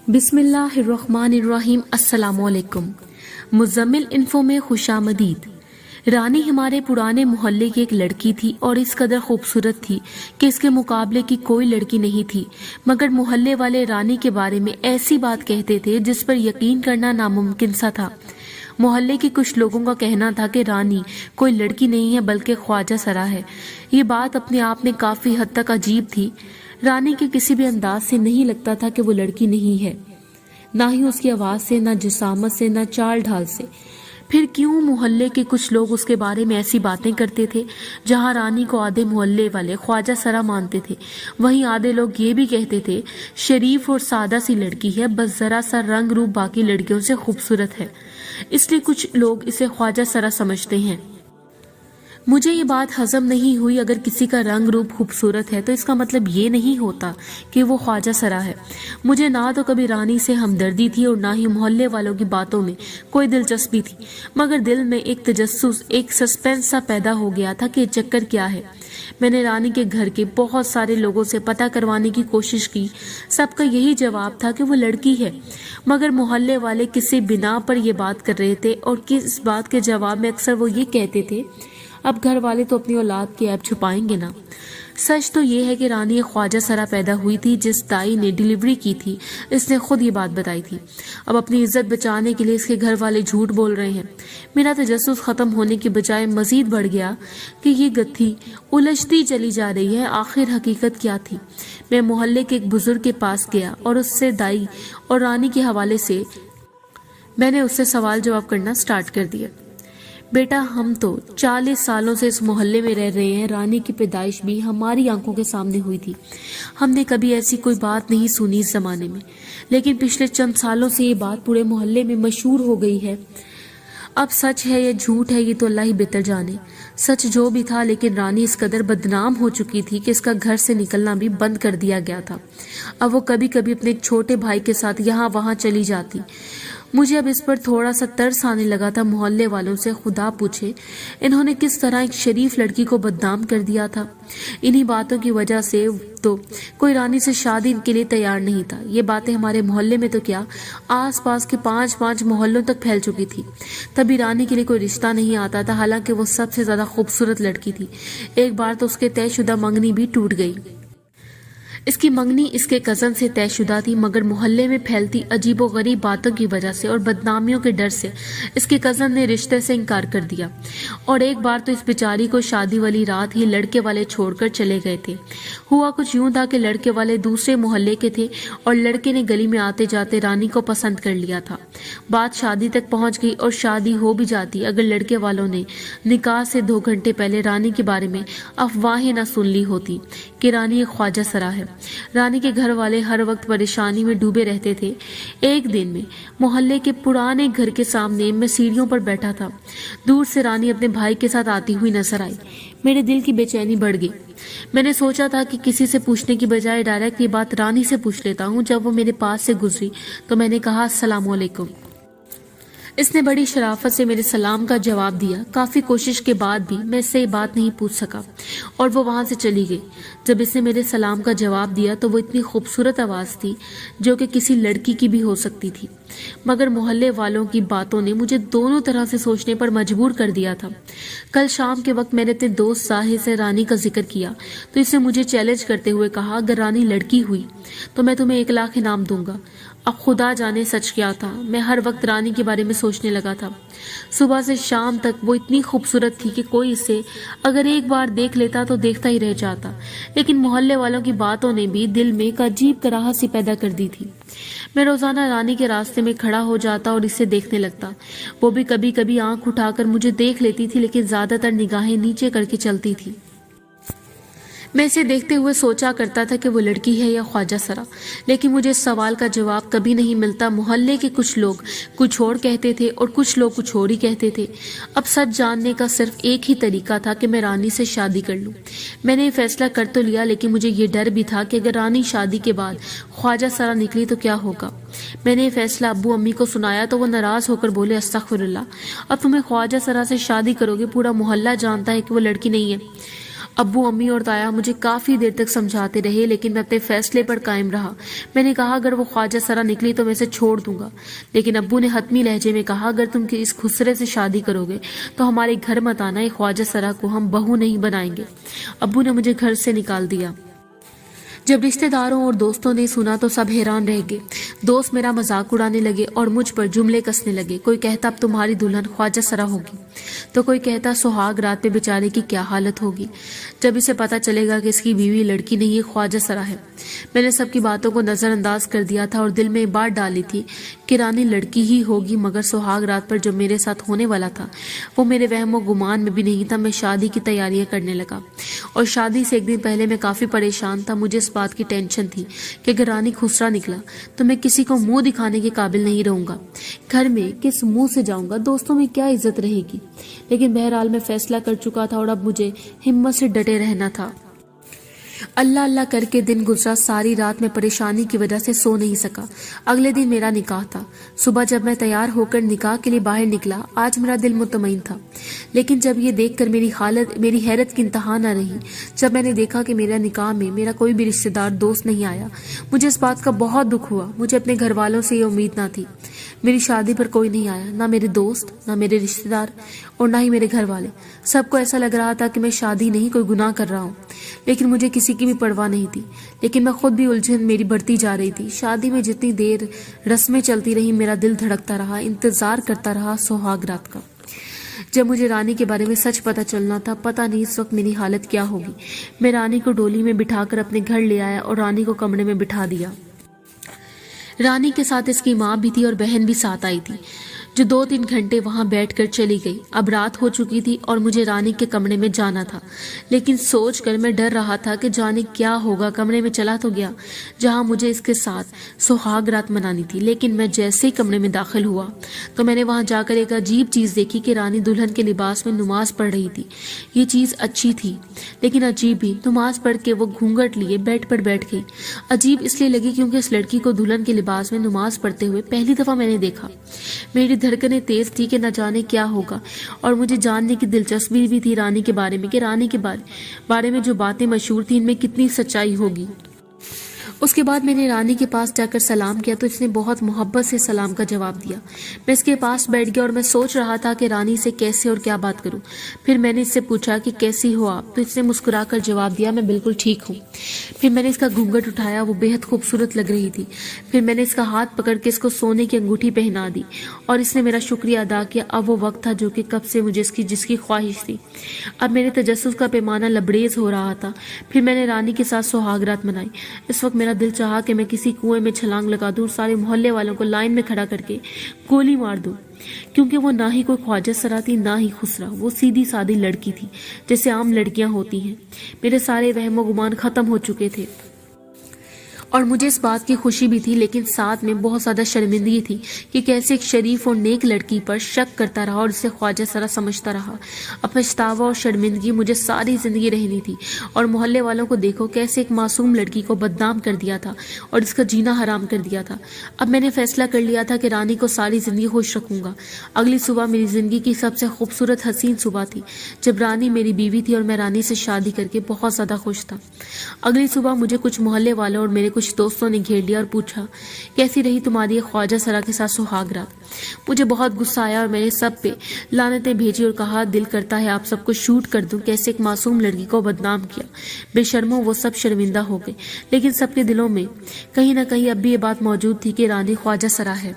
بسم اللہ الرحمن الرحیم۔ السلام علیکم۔ مزمل انفو میں خوش آمدید۔ رانی ہمارے پرانے محلے کی ایک لڑکی تھی اور اس قدر خوبصورت تھی کہ اس کے مقابلے کی کوئی لڑکی نہیں تھی، مگر محلے والے رانی کے بارے میں ایسی بات کہتے تھے جس پر یقین کرنا ناممکن سا تھا۔ محلے کے کچھ لوگوں کا کہنا تھا کہ رانی کوئی لڑکی نہیں ہے بلکہ خواجہ سرا ہے۔ یہ بات اپنے آپ میں کافی حد تک عجیب تھی۔ رانی کے کسی بھی انداز سے نہیں لگتا تھا کہ وہ لڑکی نہیں ہے، نہ ہی اس کی آواز سے، نہ جسامت سے، نہ چال ڈھال سے۔ پھر کیوں محلے کے کچھ لوگ اس کے بارے میں ایسی باتیں کرتے تھے؟ جہاں رانی کو آدھے محلے والے خواجہ سرا مانتے تھے، وہیں آدھے لوگ یہ بھی کہتے تھے شریف اور سادہ سی لڑکی ہے، بس ذرا سا رنگ روپ باقی لڑکیوں سے خوبصورت ہے، اس لیے کچھ لوگ اسے خواجہ سرا سمجھتے ہیں۔ مجھے یہ بات ہضم نہیں ہوئی۔ اگر کسی کا رنگ روپ خوبصورت ہے تو اس کا مطلب یہ نہیں ہوتا کہ وہ خواجہ سرا ہے۔ مجھے نہ تو کبھی رانی سے ہمدردی تھی اور نہ ہی محلے والوں کی باتوں میں کوئی دلچسپی تھی، مگر دل میں ایک تجسس، ایک سسپینس سا پیدا ہو گیا تھا کہ یہ چکر کیا ہے۔ میں نے رانی کے گھر کے بہت سارے لوگوں سے پتہ کروانے کی کوشش کی، سب کا یہی جواب تھا کہ وہ لڑکی ہے، مگر محلے والے کسی بنا پر یہ بات کر رہے تھے اور کس بات کے جواب میں اکثر وہ یہ کہتے تھے اب گھر والے تو اپنی اولاد کی عیب چھپائیں گے نا۔ سچ تو یہ ہے کہ رانی ایک خواجہ سرا پیدا ہوئی تھی۔ جس دائی نے ڈیلیوری کی تھی اس نے خود یہ بات بتائی تھی۔ اب اپنی عزت بچانے کے لیے اس کے گھر والے جھوٹ بول رہے ہیں۔ میرا تجسس ختم ہونے کی بجائے مزید بڑھ گیا کہ یہ گتھی الجھتی چلی جا رہی ہے، آخر حقیقت کیا تھی۔ میں محلے کے ایک بزرگ کے پاس گیا اور اس سے دائی اور رانی کے حوالے سے میں نے اس سے سوال جواب کرنا سٹارٹ کر دیا۔ بیٹا، ہم تو 40 سالوں سے اس محلے میں رہ رہے ہیں۔ رانی کی پیدائش بھی ہماری آنکھوں کے سامنے ہوئی تھی۔ ہم نے کبھی ایسی کوئی بات نہیں سنی اس زمانے میں، لیکن پچھلے چند سالوں سے یہ بات پورے محلے میں مشہور ہو گئی ہے۔ اب سچ ہے یا جھوٹ ہے یہ تو اللہ ہی بہتر جانے۔ سچ جو بھی تھا، لیکن رانی اس قدر بدنام ہو چکی تھی کہ اس کا گھر سے نکلنا بھی بند کر دیا گیا تھا۔ اب وہ کبھی کبھی اپنے چھوٹے بھائی کے ساتھ یہاں وہاں چلی جاتی۔ مجھے اب اس پر تھوڑا سا ترس آنے لگا تھا۔ محلے والوں سے خدا پوچھے انہوں نے کس طرح ایک شریف لڑکی کو بدنام کر دیا تھا۔ انہی باتوں کی وجہ سے تو کوئی رانی سے شادی کے لیے تیار نہیں تھا۔ یہ باتیں ہمارے محلے میں تو کیا، آس پاس کے 5 محلوں تک پھیل چکی تھی۔ تبھی رانی کے لیے کوئی رشتہ نہیں آتا تھا، حالانکہ وہ سب سے زیادہ خوبصورت لڑکی تھی۔ ایک بار تو اس کے طے شدہ منگنی بھی ٹوٹ گئی۔ اس کی منگنی اس کے کزن سے طے شدہ تھی، مگر محلے میں پھیلتی عجیب و غریب باتوں کی وجہ سے اور بدنامیوں کے ڈر سے اس کے کزن نے رشتے سے انکار کر دیا۔ اور ایک بار تو اس بیچاری کو شادی والی رات ہی لڑکے والے چھوڑ کر چلے گئے تھے۔ ہوا کچھ یوں تھا کہ لڑکے والے دوسرے محلے کے تھے اور لڑکے نے گلی میں آتے جاتے رانی کو پسند کر لیا تھا۔ بات شادی تک پہنچ گئی اور شادی ہو بھی جاتی اگر لڑکے والوں نے نکاح سے 2 گھنٹے پہلے رانی کے بارے میں افواہیں نہ سن لی ہوتی کہ رانی ایک خواجہ سرا ہے۔ رانی کے گھر والے ہر وقت پریشانی میں ڈوبے رہتے تھے۔ ایک دن میں محلے کے پرانے گھر کے سامنے میں سیڑھیوں پر بیٹھا تھا۔ دور سے رانی اپنے بھائی کے ساتھ آتی ہوئی نظر آئی۔ میرے دل کی بے چینی بڑھ گئی۔ میں نے سوچا تھا کہ کسی سے پوچھنے کی بجائے ڈائریکٹ یہ بات رانی سے پوچھ لیتا ہوں۔ جب وہ میرے پاس سے گزری تو میں نے کہا السلام علیکم۔ اس نے بڑی شرافت سے میرے سلام کا جواب دیا۔ کافی کوشش کے بعد بھی میں اس سے یہ بات نہیں پوچھ سکا اور وہ وہاں سے چلی گئی۔ جب اس نے میرے سلام کا جواب دیا تو وہ اتنی خوبصورت آواز تھی جو کہ کسی لڑکی کی بھی ہو سکتی تھی، مگر محلے والوں کی باتوں نے مجھے دونوں طرح سے سوچنے پر مجبور کر دیا تھا۔ کل شام کے وقت میں نے اپنے دوست ساحل سے رانی کا ذکر کیا تو اس نے مجھے چیلنج کرتے ہوئے کہا اگر رانی لڑکی ہوئی تو میں تمہیں 1 لاکھ انعام دوں گا۔ اب خدا جانے سچ کیا تھا، میں ہر وقت رانی کے بارے میں سوچنے لگا تھا۔ صبح سے شام تک وہ اتنی خوبصورت تھی کہ کوئی اسے اگر ایک بار دیکھ لیتا تو دیکھتا ہی رہ جاتا، لیکن محلے والوں کی باتوں نے بھی دل میں ایک عجیب کراہت سی پیدا کر دی تھی۔ میں روزانہ رانی کے راستے میں کھڑا ہو جاتا اور اسے دیکھنے لگتا۔ وہ بھی کبھی کبھی آنکھ اٹھا کر مجھے دیکھ لیتی تھی، لیکن زیادہ تر نگاہیں نیچے کر کے چلتی تھی۔ میں اسے دیکھتے ہوئے سوچا کرتا تھا کہ وہ لڑکی ہے یا خواجہ سرا، لیکن مجھے اس سوال کا جواب کبھی نہیں ملتا۔ محلے کے کچھ لوگ کچھ اور کہتے تھے اور کچھ لوگ کچھ اور ہی کہتے تھے۔ اب سچ جاننے کا صرف ایک ہی طریقہ تھا کہ میں رانی سے شادی کر لوں۔ میں نے یہ فیصلہ کر تو لیا، لیکن مجھے یہ ڈر بھی تھا کہ اگر رانی شادی کے بعد خواجہ سرا نکلی تو کیا ہوگا۔ میں نے یہ فیصلہ ابو امی کو سنایا تو وہ ناراض ہو کر بولے استغفر اللہ، اب تمہیں خواجہ سرا سے شادی کرو گے، پورا محلہ جانتا ہے کہ وہ لڑکی نہیں ہے۔ ابو امی اور تایا مجھے کافی دیر تک سمجھاتے رہے لیکن میں اپنے فیصلے پر قائم رہا۔ میں نے کہا اگر وہ خواجہ سرا نکلی تو میں اسے چھوڑ دوں گا، لیکن ابو نے حتمی لہجے میں کہا اگر تم اس خسرے سے شادی کرو گے تو ہمارے گھر مت آنا، یہ خواجہ سرا کو ہم بہو نہیں بنائیں گے۔ ابو نے مجھے گھر سے نکال دیا۔ جب رشتہ داروں اور دوستوں نے سنا تو سب حیران رہ گئے۔ دوست میرا مذاق اڑانے لگے اور مجھ پر جملے کسنے لگے۔ کوئی کہتا اب تمہاری دلہن خواجہ سرا ہوگی، تو کوئی کہتا سہاگ رات پہ بیچارے کی کیا حالت ہوگی جب اسے پتا چلے گا کہ اس کی بیوی لڑکی نہیں ہے، خواجہ سرا ہے۔ میں نے سب کی باتوں کو نظر انداز کر دیا تھا اور دل میں بات ڈالی تھی کہ رانی لڑکی ہی ہوگی، مگر سہاگ رات پر جو میرے ساتھ ہونے والا تھا وہ میرے وہم و گمان میں بھی نہیں تھا۔ میں شادی کی تیاریاں کرنے لگا اور شادی سے ایک دن پہلے میں کافی پریشان تھا۔ مجھے اس بات کی ٹینشن تھی کہ اگر رانی خسرا نکلا تو میں کسی کو منہ دکھانے کے قابل نہیں رہوں گا، گھر میں کس منہ سے جاؤں گا، دوستوں میں کیا عزت رہے گی۔ لیکن بہرحال میں فیصلہ کر چکا تھا اور اب مجھے ہمت سے ڈٹے رہنا تھا۔ اللہ اللہ کر کے دن گزرا، ساری رات میں پریشانی کی وجہ سے سو نہیں سکا۔ اگلے دن میرا نکاح تھا۔ صبح جب میں تیار ہو کر نکاح کے لیے باہر نکلا، آج میرا دل مطمئن تھا، لیکن جب یہ دیکھ کر میری حیرت کی انتہا نہ رہی جب میں نے دیکھا کہ میرا نکاح میں میرا کوئی بھی رشتہ دار دوست نہیں آیا۔ مجھے اس بات کا بہت دکھ ہوا۔ مجھے اپنے گھر والوں سے یہ امید نہ تھی۔ میری شادی پر کوئی نہیں آیا، نہ میرے دوست، نہ میرے رشتہ دار اور نہ ہی میرے گھر والے۔ سب کو ایسا لگ رہا تھا کہ میں شادی نہیں کوئی گناہ کر رہا ہوں، لیکن مجھے کسی کی بھی پرواہ نہیں تھی۔ لیکن میں خود بھی الجھن میری بڑھتی جا رہی تھی۔ شادی میں جتنی دیر رسمیں چلتی رہی میرا دل دھڑکتا رہا، انتظار کرتا رہا سہاگ رات کا، جب مجھے رانی کے بارے میں سچ پتہ چلنا تھا۔ پتہ نہیں اس وقت میری حالت کیا ہوگی۔ میں رانی کو ڈولی میں بٹھا کر اپنے گھر لے آیا اور رانی کو کمرے میں بٹھا دیا۔ رانی کے ساتھ اس کی ماں بھی تھی اور بہن بھی ساتھ آئی تھی، جو 2-3 گھنٹے وہاں بیٹھ کر چلی گئی۔ اب رات ہو چکی تھی اور مجھے رانی کے کمرے میں جانا تھا، لیکن سوچ کر میں ڈر رہا تھا کہ جانے کیا ہوگا۔ کمرے میں چلا تو گیا جہاں مجھے اس کے ساتھ سہاگ رات منانی تھی، لیکن میں جیسے ہی کمرے میں داخل ہوا تو میں نے وہاں جا کر ایک عجیب چیز دیکھی کہ رانی دلہن کے لباس میں نماز پڑھ رہی تھی۔ یہ چیز اچھی تھی لیکن عجیب بھی۔ نماز پڑھ کے وہ گھونگھٹ لیے بیڈ پر بیٹھ گئی۔ عجیب اس لیے لگی کیونکہ اس لڑکی کو دلہن کے لباس میں نماز پڑھتے ہوئے پہلی دفعہ میں نے دیکھا۔ میری دھڑکنیں تیز تھی کہ نہ جانے کیا ہوگا، اور مجھے جاننے کی دلچسپی بھی تھی رانی کے بارے میں کہ رانی کے بارے میں جو باتیں مشہور تھیں ان میں کتنی سچائی ہوگی۔ اس کے بعد میں نے رانی کے پاس جا کر سلام کیا تو اس نے بہت محبت سے سلام کا جواب دیا۔ میں اس کے پاس بیٹھ گیا اور میں سوچ رہا تھا کہ رانی سے کیسے اور کیا بات کروں۔ پھر میں نے اس سے پوچھا کہ کیسی ہو آپ، تو اس نے مسکرا کر جواب دیا میں بالکل ٹھیک ہوں۔ پھر میں نے اس کا گھونگھٹ اٹھایا، وہ بے حد خوبصورت لگ رہی تھی۔ پھر میں نے اس کا ہاتھ پکڑ کے اس کو سونے کی انگوٹھی پہنا دی اور اس نے میرا شکریہ ادا کیا۔ اب وہ وقت تھا جو کہ کب سے مجھے جس کی خواہش تھی۔ اب میرے تجسس کا پیمانہ لبریز ہو رہا تھا۔ پھر میں نے رانی کے ساتھ سہاگ رات منائی۔ اس وقت میرا دل چاہا کہ میں کسی کنویں میں چھلانگ لگا دوں اور سارے محلے والوں کو لائن میں کھڑا کر کے گولی مار دوں، کیونکہ وہ نہ ہی کوئی خواجہ سرا تھی نہ ہی خسرا، وہ سیدھی سادی لڑکی تھی جیسے عام لڑکیاں ہوتی ہیں۔ میرے سارے وہم و گمان ختم ہو چکے تھے اور مجھے اس بات کی خوشی بھی تھی، لیکن ساتھ میں بہت زیادہ شرمندگی تھی کہ کیسے ایک شریف اور نیک لڑکی پر شک کرتا رہا اور اسے خواجہ سرا سمجھتا رہا۔ اب پچھتاوا اور شرمندگی مجھے ساری زندگی رہنی تھی، اور محلے والوں کو دیکھو کیسے ایک معصوم لڑکی کو بدنام کر دیا تھا اور اس کا جینا حرام کر دیا تھا۔ اب میں نے فیصلہ کر لیا تھا کہ رانی کو ساری زندگی خوش رکھوں گا۔ اگلی صبح میری زندگی کی سب سے خوبصورت حسین صبح تھی، جب رانی میری بیوی تھی اور میں رانی سے شادی کر کے بہت زیادہ خوش تھا۔ اگلی صبح مجھے کچھ محلے والوں اور میرے کچھ دوستوں نے گھیر لیا اور پوچھا کیسی رہی تمہاری خواجہ سرا کے ساتھ سہاگ رات۔ مجھے بہت غصہ آیا اور میں نے سب پہ لعنتیں بھیجی اور کہا دل کرتا ہے آپ سب کو شوٹ کر دوں، کیسے ایک معصوم لڑکی کو بدنام کیا۔ بے شرموں وہ سب شرمندہ ہو گئے، لیکن سب کے دلوں میں کہیں نہ کہیں اب بھی یہ بات موجود تھی کہ رانی خواجہ سرا ہے۔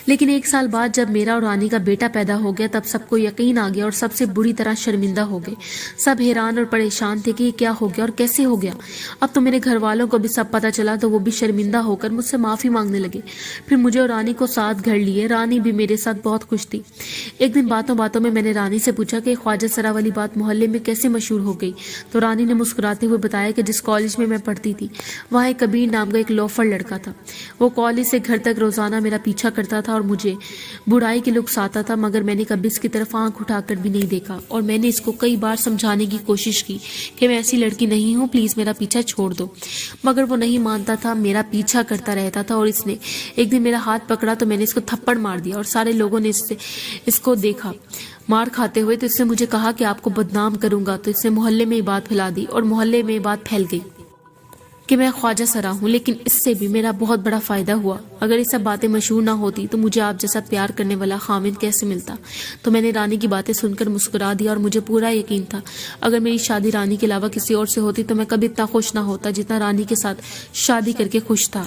لیکن 1 سال بعد جب میرا اور رانی کا بیٹا پیدا ہو گیا تب سب کو یقین آ گیا اور سب سے بری طرح شرمندہ ہو گئے۔ سب حیران اور پریشان تھے کہ یہ کیا ہو گیا اور کیسے ہو گیا۔ اب تو میرے گھر والوں کو بھی سب پتہ چلا تو وہ بھی شرمندہ ہو کر مجھ سے معافی مانگنے لگے۔ پھر مجھے اور رانی کو ساتھ گھر لیے۔ رانی بھی میرے ساتھ بہت خوش تھی۔ ایک دن باتوں باتوں میں نے رانی سے پوچھا کہ خواجہ سرا والی بات محلے میں کیسے مشہور ہو گئی، تو رانی نے مسکراتے ہوئے بتایا کہ جس کالج میں پڑھتی تھی وہاں ایک کبیر نام کا ایک لوفر لڑکا تھا۔ وہ کالج سے گھر تک روزانہ میرا پیچھا کرتا تھا تھا اور مجھے برائی کے لطف آتا تھا، مگر میں نے کبھی اس کی طرف آنکھ اٹھا کر بھی نہیں دیکھا، اور میں نے اس کو کئی بار سمجھانے کی کوشش کی کہ میں ایسی لڑکی نہیں ہوں، پلیز میرا پیچھا چھوڑ دو، مگر وہ نہیں مانتا تھا، میرا پیچھا کرتا رہتا تھا۔ اور اس نے ایک دن میرا ہاتھ پکڑا تو میں نے اس کو تھپڑ مار دیا، اور سارے لوگوں نے اس کو دیکھا مار کھاتے ہوئے، تو اس نے مجھے کہا کہ آپ کو بدنام کروں گا، تو اس نے محلے میں یہ بات پھیلا دی، اور محلے میں یہ بات پھیل گئی کہ میں خواجہ سرا ہوں، لیکن اس سے بھی میرا بہت بڑا فائدہ ہوا۔ اگر یہ سب باتیں مشہور نہ ہوتی تو مجھے آپ جیسا پیار کرنے والا خاوند کیسے ملتا؟ تو میں نے رانی کی باتیں سن کر مسکرا دیا، اور مجھے پورا یقین تھا اگر میری شادی رانی کے علاوہ کسی اور سے ہوتی تو میں کبھی اتنا خوش نہ ہوتا جتنا رانی کے ساتھ شادی کر کے خوش تھا۔